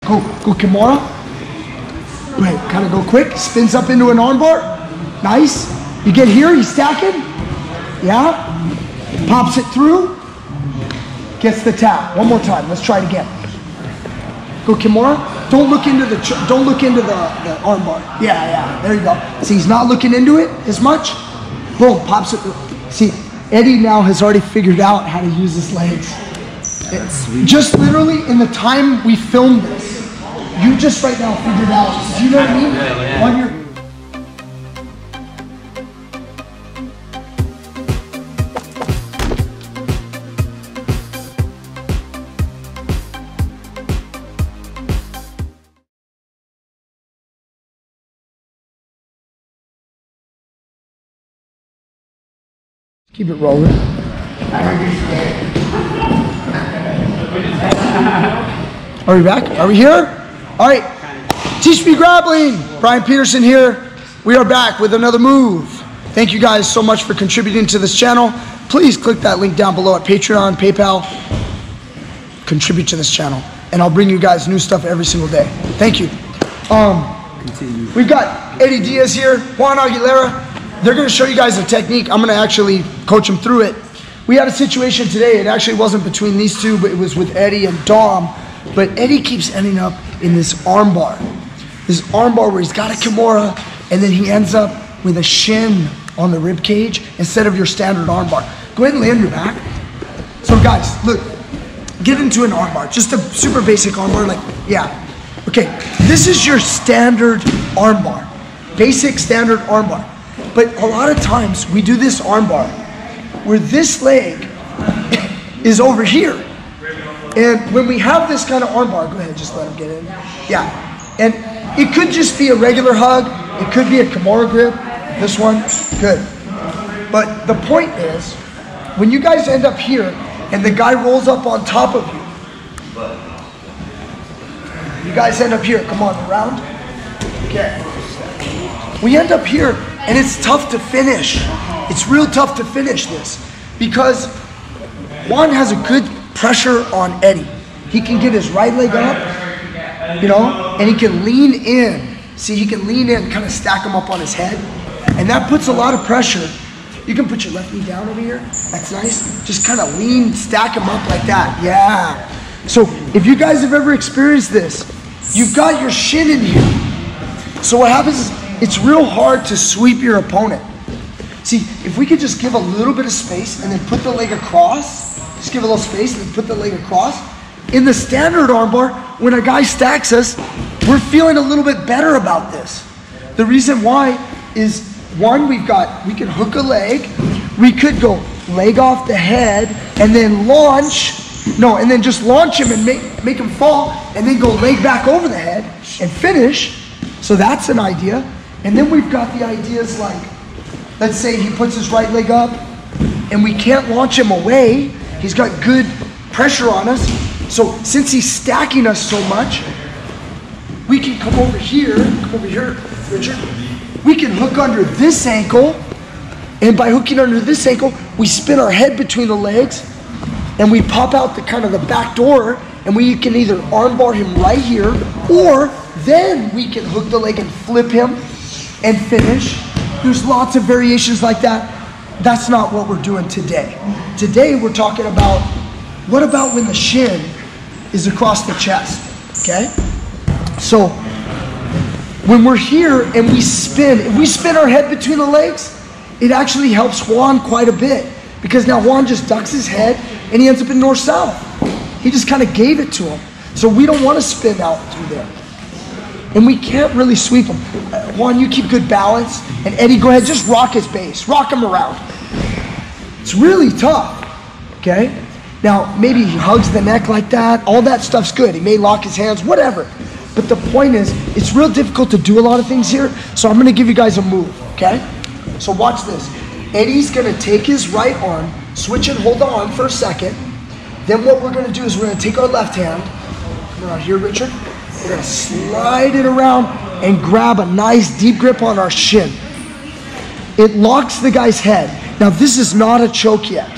Go Kimura. Go ahead, kind of go quick. Spins up into an armbar. Nice. You get here, he's stacking. Yeah. Pops it through. Gets the tap. One more time. Let's try it again. Go Kimura. Don't look into the armbar. Yeah. There you go. See, he's not looking into it as much. Boom. Pops it through. See, Eddie now has already figured out how to use his legs. Just literally in the time we filmed this, you just right now figured out. Do you know what I mean? On your keep it rolling. Are we back? Are we here? All right. Teach Me Grappling. Brian Peterson here. We are back with another move. Thank you guys so much for contributing to this channel. Please click that link down below at Patreon, PayPal. Contribute to this channel, and I'll bring you guys new stuff every single day. Thank you. We've got Eddie Diaz here, Juan Aguilera. They're going to show you guys a technique. I'm going to actually coach them through it. We had a situation today. It actually wasn't between these two, but it was with Eddie and Dom. But Eddie keeps ending up in this armbar. This armbar where he's got a Kimura, and then he ends up with a shin on the rib cage instead of your standard armbar. Go ahead and lay on your back. So guys, look, get into an armbar. Just a super basic armbar, like, yeah. Okay, this is your standard armbar. Basic standard armbar. But a lot of times we do this armbar where this leg is over here. And when we have this kind of armbar, go ahead, just let him get in. Yeah, and it could just be a regular hug. It could be a Kimura grip. This one, good. But the point is, when you guys end up here and the guy rolls up on top of you, you guys end up here, come on, around. Okay. We end up here and it's tough to finish. It's real tough to finish this because Juan has a good pressure on Eddie. He can get his right leg up, you know, and he can lean in. See, he can lean in, kind of stack him up on his head. And that puts a lot of pressure. You can put your left knee down over here. That's nice. Just kind of lean, stack him up like that. Yeah. So if you guys have ever experienced this, you've got your shin in here. So what happens is it's real hard to sweep your opponent. See, if we could just give a little bit of space and then put the leg across, just give a little space and then put the leg across. In the standard armbar, when a guy stacks us, we're feeling a little bit better about this. The reason why is, one, we can hook a leg. We could go leg off the head and then and then just launch him and make him fall and then go leg back over the head and finish. So that's an idea. And then we've got the ideas like, let's say he puts his right leg up and we can't launch him away. He's got good pressure on us. So since he's stacking us so much, we can come over here, Richard. We can hook under this ankle. And by hooking under this ankle, we spin our head between the legs and we pop out the kind of the back door, and we can either armbar him right here, or then we can hook the leg and flip him and finish. There's lots of variations like that. That's not what we're doing today. Today we're talking about, what about when the shin is across the chest, okay? So when we're here and we spin our head between the legs, it actually helps Juan quite a bit, because now Juan just ducks his head and he ends up in north-south. He just kind of gave it to him. So we don't want to spin out through there. And we can't really sweep him. Juan, you keep good balance. And Eddie, go ahead, just rock his base. Rock him around. It's really tough, okay? Now, maybe he hugs the neck like that. All that stuff's good. He may lock his hands, whatever. But the point is, it's real difficult to do a lot of things here. So I'm going to give you guys a move, okay? So watch this. Eddie's going to take his right arm, switch and hold the arm for a second. Then what we're going to do is we're going to take our left hand. Come around here, Richard. We're going to slide it around and grab a nice deep grip on our shin. It locks the guy's head. Now, this is not a choke yet,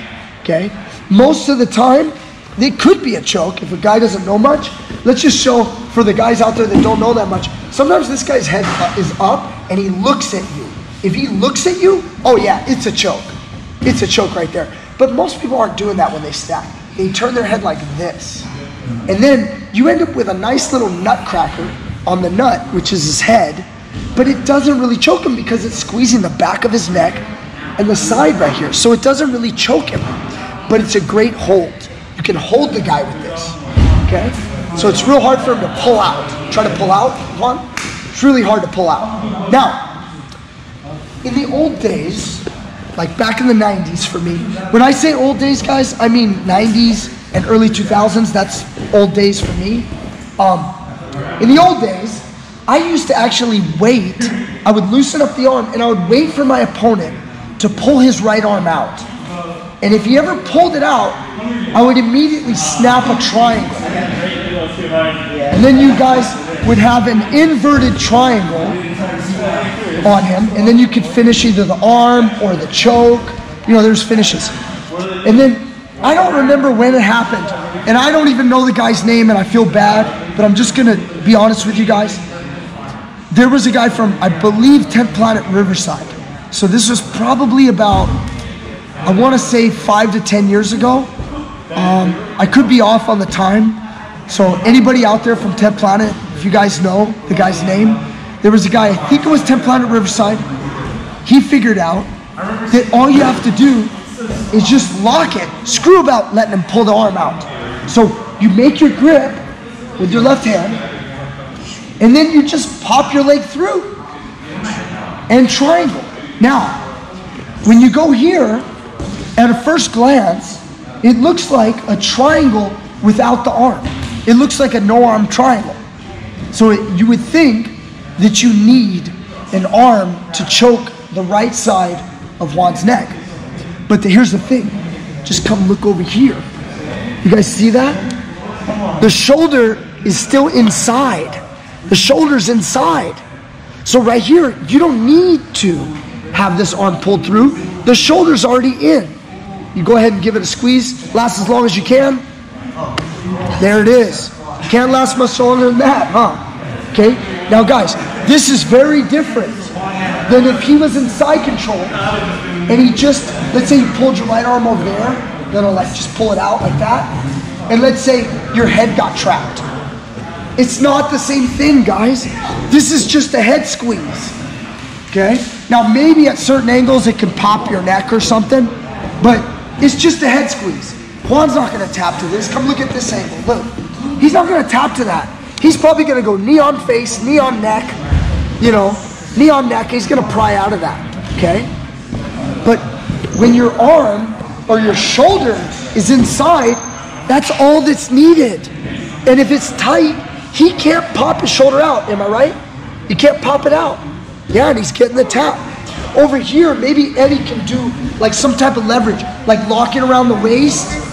okay? Most of the time, it could be a choke if a guy doesn't know much. Let's just show for the guys out there that don't know that much, sometimes this guy's head is up and he looks at you. If he looks at you, oh yeah, it's a choke. It's a choke right there. But most people aren't doing that when they stack. They turn their head like this. And then you end up with a nice little nutcracker on the nut, which is his head, but it doesn't really choke him because it's squeezing the back of his neck and the side right here. So it doesn't really choke him, but it's a great hold. You can hold the guy with this, okay? So it's real hard for him to pull out. Try to pull out, Juan. It's really hard to pull out. Now, in the old days, like back in the 90s for me, when I say old days, guys, I mean 90s and early 2000s, that's old days for me. In the old days, I used to actually wait. I would loosen up the arm and I would wait for my opponent to pull his right arm out. And if he ever pulled it out, I would immediately snap a triangle. And then you guys would have an inverted triangle on him, and then you could finish either the arm or the choke. You know, there's finishes. And then I don't remember when it happened, and I don't even know the guy's name, and I feel bad, but I'm just gonna be honest with you guys. There was a guy from, I believe, 10th Planet Riverside. So this was probably about, I wanna say 5 to 10 years ago. I could be off on the time. So anybody out there from 10th Planet, if you guys know the guy's name, there was a guy, I think it was 10th Planet Riverside. He figured out that all you have to do is just lock it. Screw about letting him pull the arm out. So you make your grip with your left hand, and then you just pop your leg through and triangle. Now, when you go here, at a first glance, it looks like a triangle without the arm. It looks like a no-arm triangle. So you would think that you need an arm to choke the right side of Juan's neck. But here's the thing. Just come look over here. You guys see that? The shoulder is still inside. The shoulder's inside. So right here, you don't need to have this arm pulled through. The shoulder's already in. You go ahead and give it a squeeze. Last as long as you can. There it is. You can't last much longer than that, huh? Okay? Now guys, this is very different than if he was in side control and he just, let's say you pulled your right arm over there, then I'll like just pull it out like that. And let's say your head got trapped. It's not the same thing, guys. This is just a head squeeze. Okay? Now maybe at certain angles it can pop your neck or something, but it's just a head squeeze. Juan's not gonna tap to this. Come look at this angle, look. He's not gonna tap to that. He's probably gonna go knee on face, knee on neck, you know, knee on neck. He's gonna pry out of that, okay? But when your arm or your shoulder is inside, that's all that's needed. And if it's tight, he can't pop his shoulder out, am I right? You can't pop it out. Yeah, and he's getting the tap. Over here, maybe Eddie can do like some type of leverage, like locking around the waist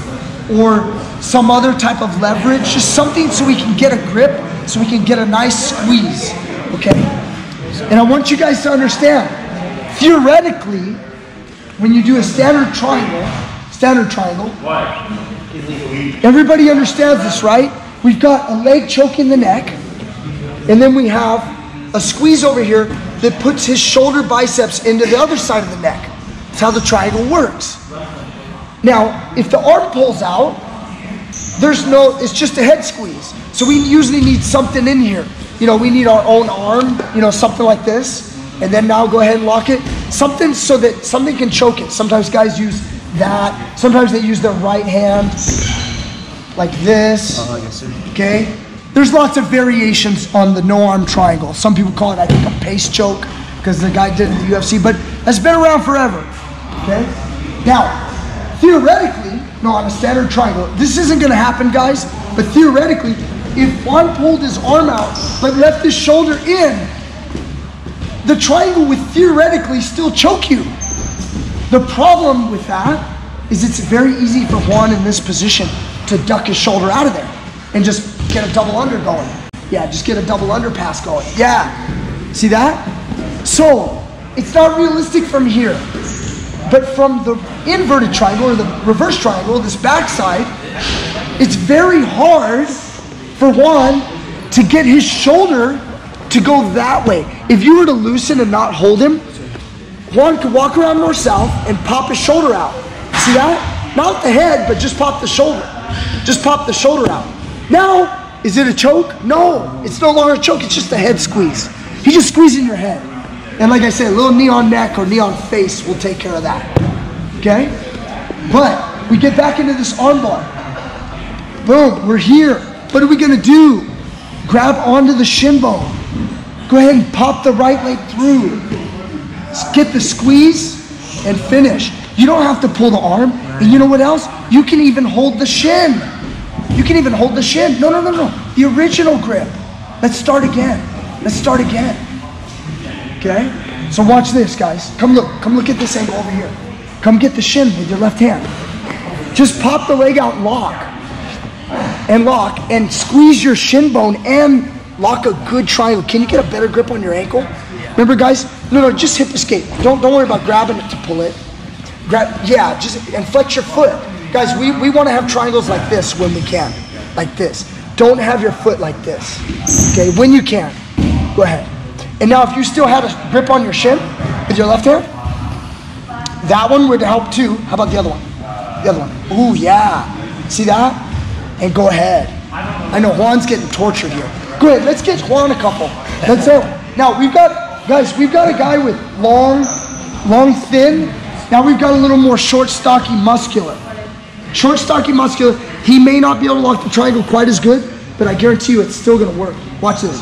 or some other type of leverage, just something so we can get a grip, so we can get a nice squeeze, okay? And I want you guys to understand, theoretically, when you do a standard triangle, everybody understands this, right? We've got a leg choking the neck, and then we have a squeeze over here that puts his shoulder biceps into the other side of the neck. That's how the triangle works. Now, if the arm pulls out, it's just a head squeeze. So we usually need something in here. You know, we need our own arm, you know, something like this. And then now go ahead and lock it. Something so that something can choke it. Sometimes guys use that. Sometimes they use their right hand like this, okay? There's lots of variations on the no-arm triangle. Some people call it, I think, a pace choke because the guy did it in the UFC, but that's been around forever, okay? Now, theoretically, no, on a standard triangle, this isn't gonna happen, guys, but theoretically, if Juan pulled his arm out but left his shoulder in, the triangle would theoretically still choke you. The problem with that is it's very easy for Juan in this position to duck his shoulder out of there and just get a double under going. Yeah, just get a double underpass going. Yeah, see that? So, it's not realistic from here. But from the inverted triangle or the reverse triangle, this backside, it's very hard for Juan to get his shoulder to go that way. If you were to loosen and not hold him, Juan could walk around north-south and pop his shoulder out. See that? Not the head, but just pop the shoulder. Just pop the shoulder out. Now, is it a choke? No, it's no longer a choke. It's just a head squeeze. He's just squeezing your head. And like I said, a little knee on neck or knee on face will take care of that. Okay? But we get back into this armbar. Boom, we're here. What are we gonna do? Grab onto the shin bone. Go ahead and pop the right leg through. Get the squeeze and finish. You don't have to pull the arm. And you know what else? You can even hold the shin. You can even hold the shin. No. The original grip. Let's start again. Let's start again. Okay? So watch this, guys. Come look at this angle over here. Come get the shin with your left hand. Just pop the leg out and lock. And squeeze your shin bone and lock a good triangle. Can you get a better grip on your ankle? Remember, guys? No, just hip escape. Don't worry about grabbing it to pull it. And flex your foot. Guys, we want to have triangles like this when we can. Like this. Don't have your foot like this. Okay, when you can. Go ahead. And now if you still had a grip on your shin with your left hand, that one would help too. How about the other one? The other one. Ooh, yeah. See that? And go ahead. I know Juan's getting tortured here. Go ahead, let's get Juan a couple. Let's say, now we've got a guy with long, thin. Now we've got a little more short, stocky, muscular. Short, stocky, muscular. He may not be able to lock the triangle quite as good, but I guarantee you it's still gonna work. Watch this.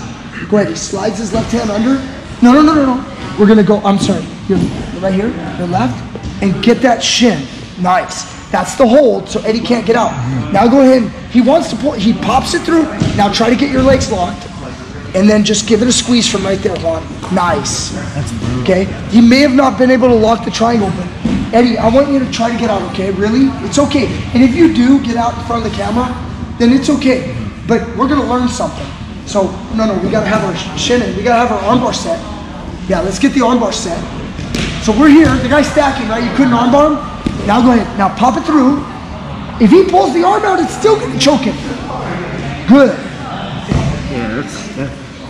Go ahead, he slides his left hand under. No. We're gonna go, I'm sorry. You're right here, your left, and get that shin. Nice. That's the hold, so Eddie can't get out. Now go ahead, he wants to pull, he pops it through. Now try to get your legs locked, and then just give it a squeeze from right there, Juan. Nice. Okay, he may have not been able to lock the triangle, but Eddie, I want you to try to get out, okay? Really? It's okay. And if you do get out in front of the camera, then it's okay. But we're gonna learn something. So, no, we gotta have our shin in. We gotta have our armbar set. Yeah, let's get the armbar set. So we're here, the guy's stacking, right? You couldn't armbar him? Now go ahead, now pop it through. If he pulls the arm out, it's still gonna choke him. Good.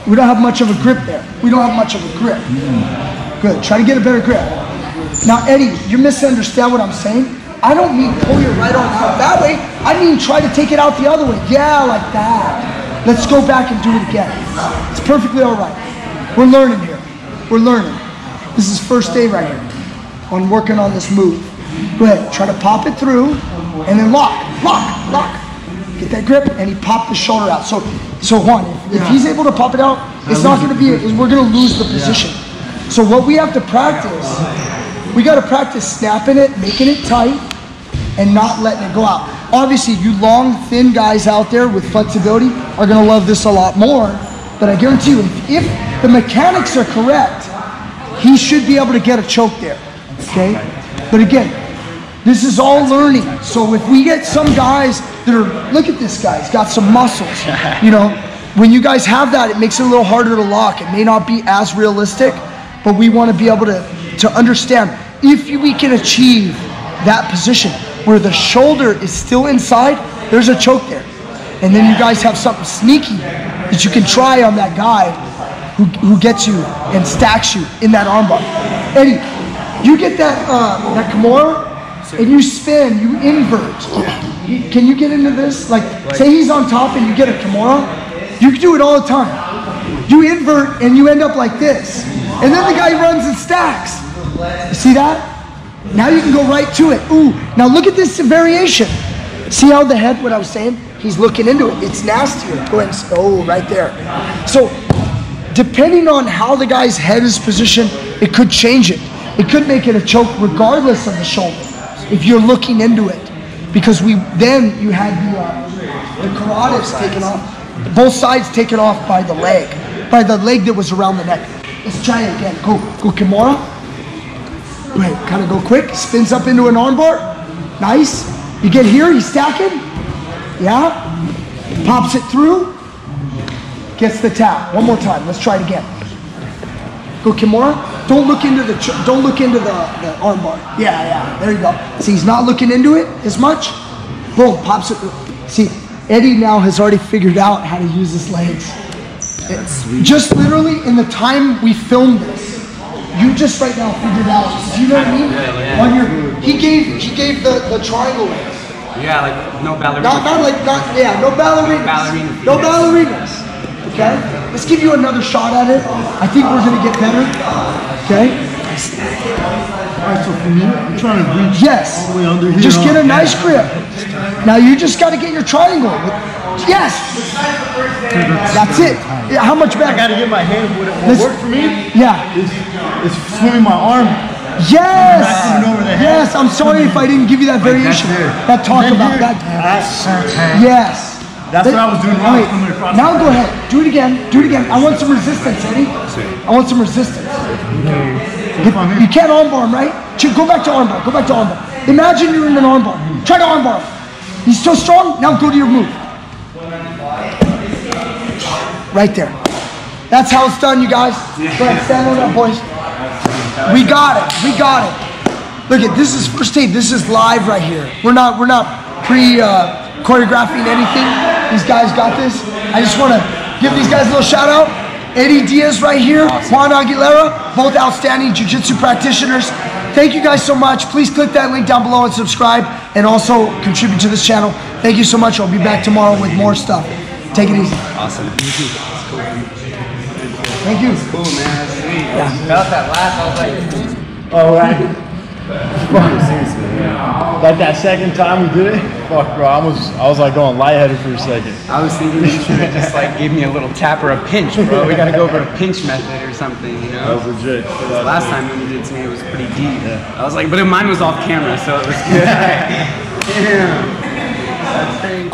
We don't have much of a grip there. We don't have much of a grip. Good, try to get a better grip. Now Eddie, you misunderstand what I'm saying. I don't mean pull your right arm out that way. I mean try to take it out the other way. Yeah, like that. Let's go back and do it again. It's perfectly all right. We're learning here. We're learning. This is first day right here on working on this move. Go ahead, try to pop it through and then lock. Get that grip and he popped the shoulder out. So Juan, if he's able to pop it out, it's not gonna be, we're gonna lose the position. So what we have to practice, we gotta practice snapping it, making it tight, and not letting it go out. Obviously, you long, thin guys out there with flexibility are gonna love this a lot more, but I guarantee you, if the mechanics are correct, he should be able to get a choke there, okay? But again, this is all learning. So if we get some guys that are, look at this guy, he's got some muscles. You know, when you guys have that, it makes it a little harder to lock. It may not be as realistic, but we want to be able to understand if we can achieve that position where the shoulder is still inside, there's a choke there. And then you guys have something sneaky that you can try on that guy who gets you and stacks you in that armbar. Eddie, you get that Kimura and you spin, you invert. Can you get into this? Like, say he's on top and you get a Kimura. You can do it all the time. You invert and you end up like this. And then the guy runs and stacks. You see that? Now you can go right to it. Ooh, now look at this variation. See how the head, what I was saying? He's looking into it. It's nastier. Go ahead and, oh, right there. So, depending on how the guy's head is positioned, it could change it. It could make it a choke regardless of the shoulder, if you're looking into it. Because then you had the carotids taken off, both sides taken off by the leg that was around the neck. Let's try it again. Go Kimura. Go ahead, kind of go quick. Spins up into an armbar. Nice. You get here, he's stacking. Yeah. Pops it through. Gets the tap. One more time. Let's try it again. Go Kimura. Don't look into the armbar. Yeah. There you go. See, he's not looking into it as much. Boom. Pops it. See, Eddie now has already figured out how to use his legs. Just literally in the time we filmed this, you just right now figured out. Do you know what I mean? Yeah. On your, he gave the triangle raise. Yeah, like no ballerina. No ballerinas. No ballerinas. Okay? Let's give you another shot at it. I think we're gonna get better. Okay? Alright, so from here, I'm trying to reach all the way under here. Just get a nice grip. Now you just gotta get your triangle. Yes! That's it. How much better? I gotta get my hand. What worked for me? Yeah. Is swinging my arm. Yes! Over the head. Yes, I'm sorry if I didn't give you that variation. That talk about that. Yes. That's what I was doing wrong. Wait, now go ahead. Do it again. Do it again. I want some resistance, Eddie. I want some resistance. You can't armbar him, right? Go back to armbar. Go back to armbar. Imagine you're in an armbar. Try to armbar him. He's so strong. Now go to your move. Right there. That's how it's done, you guys. Go ahead, stand on up, boys. We got it. We got it. Look at this is first tape. This is live right here. We're not choreographing anything. These guys got this. I just want to give these guys a little shout out. Eddie Diaz right here, Juan Aguilera, both outstanding jiu-jitsu practitioners. Thank you guys so much. Please click that link down below and subscribe, and also contribute to this channel. Thank you so much. I'll be back tomorrow with more stuff. Take it easy. Awesome. Thank you. Cool, man. Sweet. Yeah. Felt that laugh. I was like, all right. Like that second time we did it, fuck, bro. I was like going lightheaded for a second. I was thinking you should have just like gave me a little tap or a pinch, bro. We gotta go over to pinch method or something, you know? That was legit. Last time when you did it to me, it was pretty deep. Yeah. I was like, but mine was off camera, so it was good. Yeah. That's crazy.